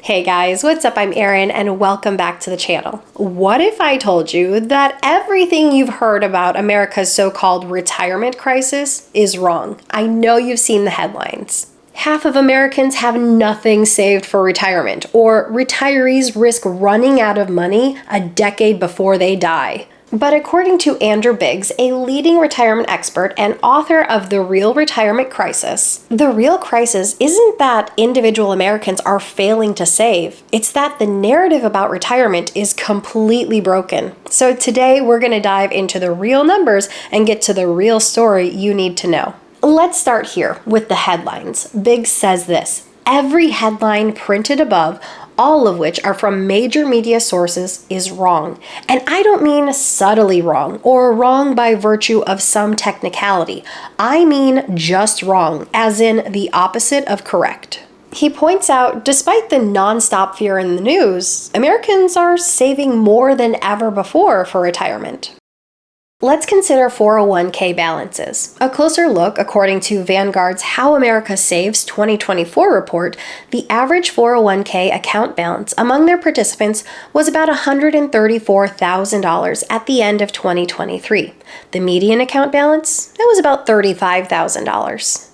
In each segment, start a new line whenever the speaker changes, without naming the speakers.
Hey guys, what's up? I'm Erin and welcome back to the channel. What if I told you that everything you've heard about America's so-called retirement crisis is wrong? I know you've seen the headlines. Half of Americans have nothing saved for retirement, or retirees risk running out of money a decade before they die. But according to Andrew Biggs, a leading retirement expert and author of The Real Retirement Crisis, the real crisis isn't that individual Americans are failing to save. It's that the narrative about retirement is completely broken. So today we're going to dive into the real numbers and get to the real story you need to know. Let's start here with the headlines. Biggs says this: every headline printed above, all of which are from major media sources, is wrong. And I don't mean subtly wrong or wrong by virtue of some technicality. I mean just wrong, as in the opposite of correct. He points out, despite the nonstop fear in the news, Americans are saving more than ever before for retirement. Let's consider 401k balances. A closer look, according to Vanguard's How America Saves 2024 report, the average 401k account balance among their participants was about $134,000 at the end of 2023. The median account balance, that was about $35,000.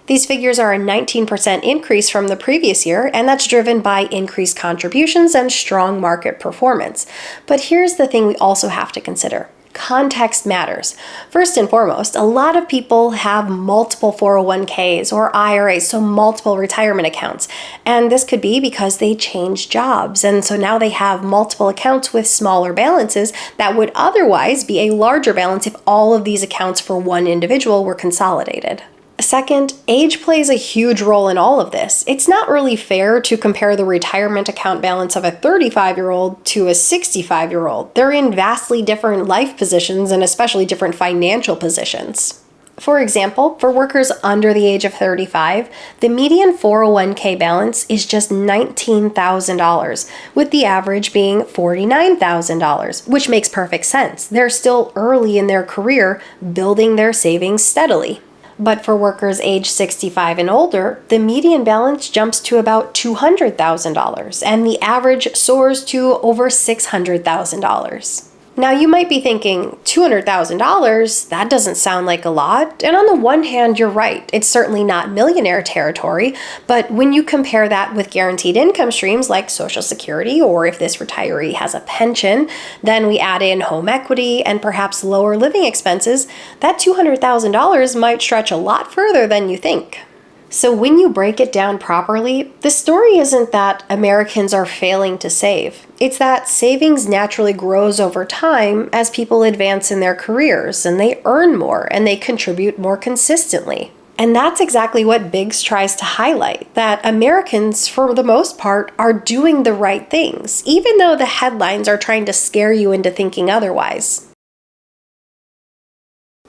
These figures are a 19% increase from the previous year, and that's driven by increased contributions and strong market performance. But here's the thing we also have to consider. Context matters. First and foremost, a lot of people have multiple 401ks or IRAs, so multiple retirement accounts. And this could be because they changed jobs, and so now they have multiple accounts with smaller balances that would otherwise be a larger balance if all of these accounts for one individual were consolidated. Second, age plays a huge role in all of this. It's not really fair to compare the retirement account balance of a 35-year-old to a 65-year-old. They're in vastly different life positions and especially different financial positions. For example, for workers under the age of 35, the median 401k balance is just $19,000, with the average being $49,000, which makes perfect sense. They're still early in their career, building their savings steadily. But for workers age 65 and older, the median balance jumps to about $200,000, and the average soars to over $600,000. Now you might be thinking, $200,000? That doesn't sound like a lot. And on the one hand, you're right. It's certainly not millionaire territory. But when you compare that with guaranteed income streams like Social Security, or if this retiree has a pension, then we add in home equity and perhaps lower living expenses, that $200,000 might stretch a lot further than you think. So when you break it down properly, the story isn't that Americans are failing to save. It's that savings naturally grows over time as people advance in their careers and they earn more and they contribute more consistently. And that's exactly what Biggs tries to highlight, that Americans, for the most part, are doing the right things, even though the headlines are trying to scare you into thinking otherwise.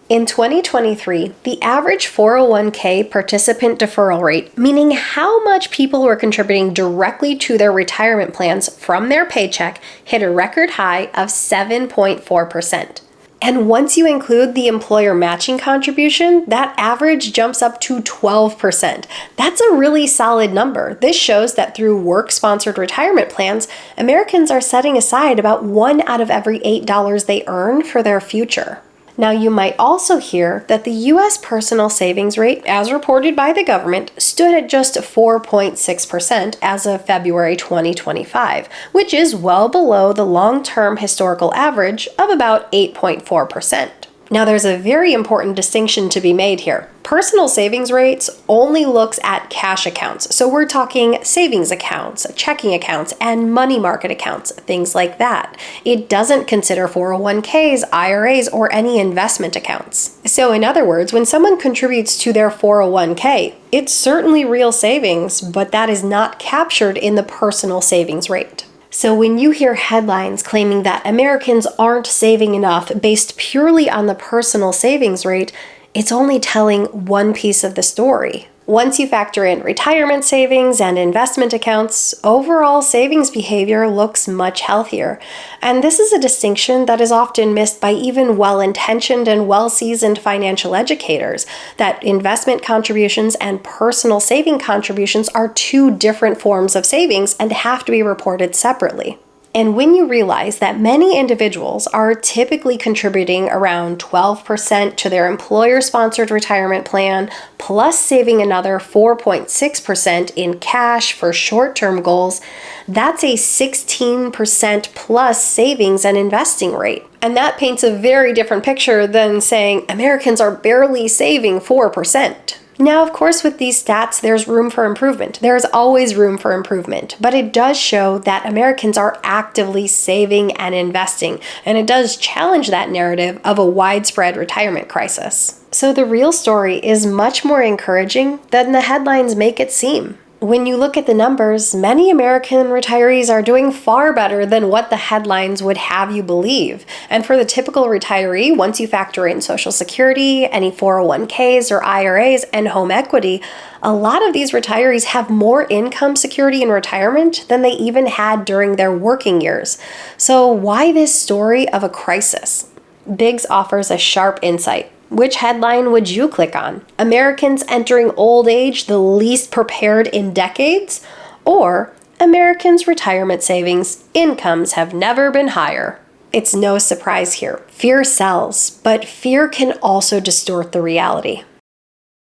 In 2023, the average 401k participant deferral rate, meaning how much people were contributing directly to their retirement plans from their paycheck, hit a record high of 7.4%. And once you include the employer matching contribution, that average jumps up to 12%. That's a really solid number. This shows that through work-sponsored retirement plans, Americans are setting aside about $1 out of every $8 they earn for their future. Now, you might also hear that the U.S. personal savings rate, as reported by the government, stood at just 4.6% as of February 2025, which is well below the long-term historical average of about 8.4%. Now, there's a very important distinction to be made here. Personal savings rates only looks at cash accounts. So we're talking savings accounts, checking accounts, and money market accounts, things like that. It doesn't consider 401ks, IRAs, or any investment accounts. So in other words, when someone contributes to their 401k, it's certainly real savings, but that is not captured in the personal savings rate. So when you hear headlines claiming that Americans aren't saving enough based purely on the personal savings rate, it's only telling one piece of the story. Once you factor in retirement savings and investment accounts, overall savings behavior looks much healthier. And this is a distinction that is often missed by even well-intentioned and well-seasoned financial educators, that investment contributions and personal saving contributions are two different forms of savings and have to be reported separately. And when you realize that many individuals are typically contributing around 12% to their employer-sponsored retirement plan, plus saving another 4.6% in cash for short-term goals, that's a 16% plus savings and investing rate. And that paints a very different picture than saying Americans are barely saving 4%. Now, of course, with these stats, there's room for improvement. There is always room for improvement, but it does show that Americans are actively saving and investing, and it does challenge that narrative of a widespread retirement crisis. So the real story is much more encouraging than the headlines make it seem. When you look at the numbers, many American retirees are doing far better than what the headlines would have you believe. And for the typical retiree, once you factor in Social Security, any 401ks or IRAs, and home equity, a lot of these retirees have more income security in retirement than they even had during their working years. So why this story of a crisis? Biggs offers a sharp insight. Which headline would you click on? Americans entering old age the least prepared in decades? Or Americans' retirement savings incomes have never been higher? It's no surprise here. Fear sells, but fear can also distort the reality.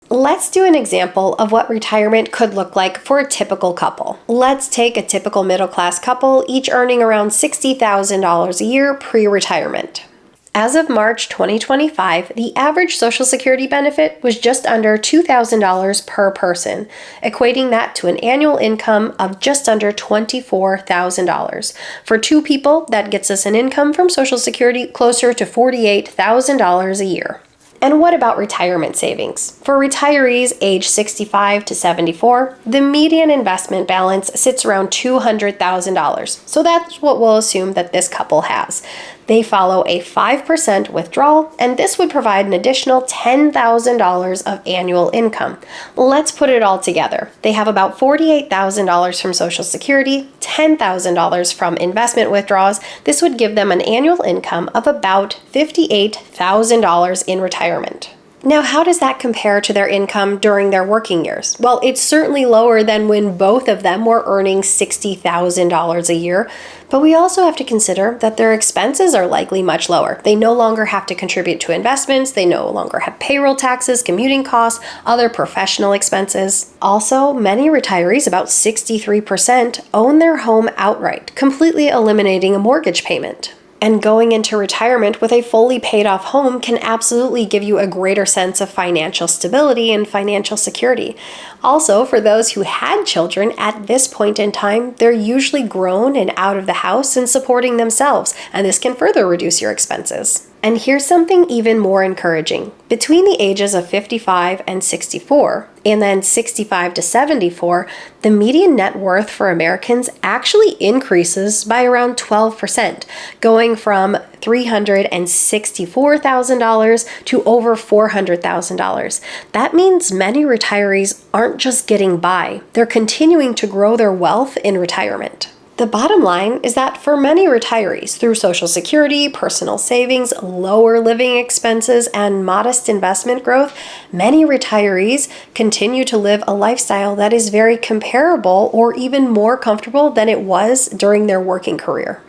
Let's do an example of what retirement could look like for a typical couple. Let's take a typical middle-class couple, each earning around $60,000 a year pre-retirement. As of March 2025, the average Social Security benefit was just under $2,000 per person, equating that to an annual income of just under $24,000. For two people, that gets us an income from Social Security closer to $48,000 a year. And what about retirement savings? For retirees age 65 to 74, the median investment balance sits around $200,000. So that's what we'll assume that this couple has. They follow a 5% withdrawal, and this would provide an additional $10,000 of annual income. Let's put it all together. They have about $48,000 from Social Security, $10,000 from investment withdrawals. This would give them an annual income of about $58,000 in retirement. Now, how does that compare to their income during their working years? Well, it's certainly lower than when both of them were earning $60,000 a year, but we also have to consider that their expenses are likely much lower. They no longer have to contribute to investments, they no longer have payroll taxes, commuting costs, other professional expenses. Also, many retirees, about 63%, own their home outright, completely eliminating a mortgage payment. And going into retirement with a fully paid off home can absolutely give you a greater sense of financial stability and financial security. Also, for those who had children at this point in time, they're usually grown and out of the house and supporting themselves, and this can further reduce your expenses. And here's something even more encouraging. Between the ages of 55 and 64, and then 65 to 74, the median net worth for Americans actually increases by around 12%, going from $364,000 to over $400,000. That means many retirees aren't just getting by, they're continuing to grow their wealth in retirement. The bottom line is that for many retirees, through Social Security, personal savings, lower living expenses, and modest investment growth, many retirees continue to live a lifestyle that is very comparable or even more comfortable than it was during their working career.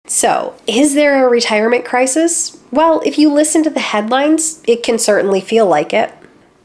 So, is there a retirement crisis? Well, if you listen to the headlines, it can certainly feel like it.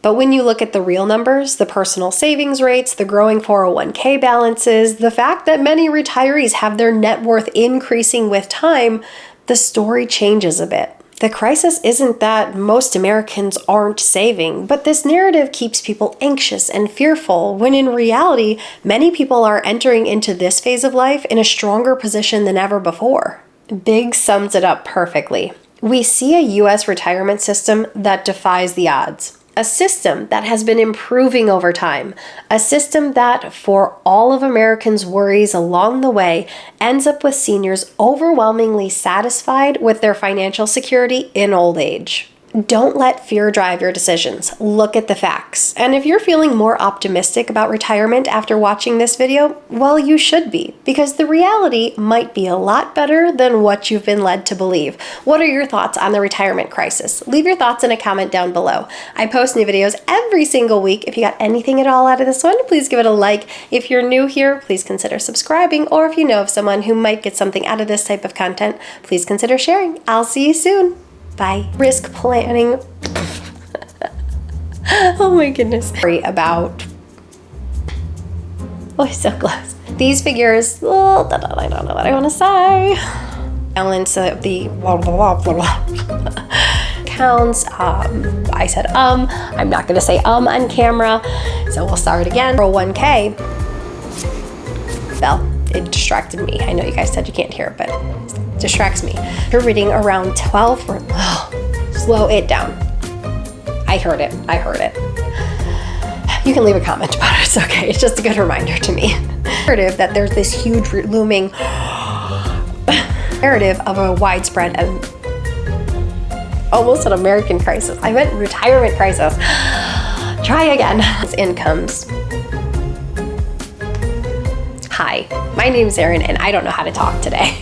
But when you look at the real numbers, the personal savings rates, the growing 401k balances, the fact that many retirees have their net worth increasing with time, the story changes a bit. The crisis isn't that most Americans aren't saving, but this narrative keeps people anxious and fearful, when in reality, many people are entering into this phase of life in a stronger position than ever before. Biggs sums it up perfectly. We see a U.S. retirement system that defies the odds. A system that has been improving over time. A system that, for all of Americans' worries along the way, ends up with seniors overwhelmingly satisfied with their financial security in old age. Don't let fear drive your decisions. Look at the facts. And if you're feeling more optimistic about retirement after watching this video, well, you should be, because the reality might be a lot better than what you've been led to believe. What are your thoughts on the retirement crisis? Leave your thoughts in a comment down below. I post new videos every single week. If you got anything at all out of this one, please give it a like. If you're new here, please consider subscribing, or if you know of someone who might get something out of this type of content, please consider sharing. I'll see you soon. Bye. Risk planning. Oh my goodness. Sorry about. Oh, so close. These figures, I don't know what I want to say. Balance of the counts. I said I'm not gonna say on camera, so we'll start again. 401k. Bell. It distracted me. I know you guys said you can't hear it, but it distracts me. You're reading around 12. Slow it down. I heard it. You can leave a comment about it. It's okay. It's just a good reminder to me. Narrative that there's this huge looming narrative of a widespread and almost an American crisis. I meant retirement crisis. Try again. Incomes. Hi, my name's Erin, and I don't know how to talk today.